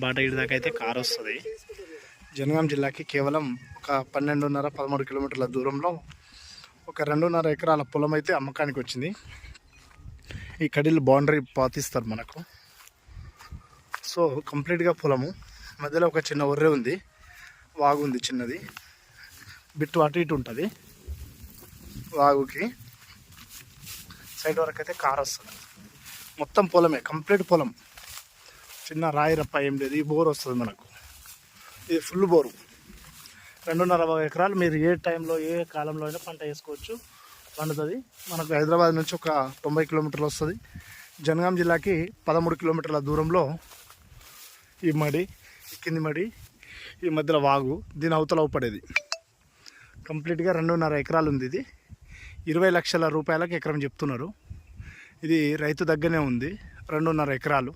బాట ఇటు దాకా అయితే కారు వస్తుంది. జనగాం జిల్లాకి కేవలం ఒక 12.5-13 కిలోమీటర్ల దూరంలో ఒక 2.5 ఎకరాల పొలం అయితే అమ్మకానికి వచ్చింది. ఈ కడీలు బౌండరీ పాతిస్తారు మనకు. సో కంప్లీట్గా పొలము, మధ్యలో ఒక చిన్న ఒర్రె ఉంది, వాగు ఉంది చిన్నది, బిట్టు అటు ఇటు ఉంటుంది. వాగుకి సైడ్ వరకు అయితే కారు వస్తుంది. మొత్తం పొలమే, కంప్లీట్ పొలం, చిన్న రాయి రప్ప ఏం లేదు. ఈ బోర్ వస్తుంది మనకు, ఇది ఫుల్ బోరు. 2.5 ఎకరాలు మీరు ఏ టైంలో ఏ కాలంలో అయినా పంట వేసుకోవచ్చు, పండుతుంది. మనకు హైదరాబాద్ నుంచి ఒక 90 కిలోమీటర్లు వస్తుంది. జనగాం జిల్లాకి 13 కిలోమీటర్ల దూరంలో ఈ మడి, ఈ కింది మడి, ఈ మధ్యలో వాగు, దీని అవతల పడేది. కంప్లీట్గా 2.5 ఎకరాలు ఉంది. ఇది 20 లక్షల రూపాయలకు ఎకరం చెప్తున్నారు. ఇది రైతు దగ్గరనే ఉంది, 2.5 ఎకరాలు.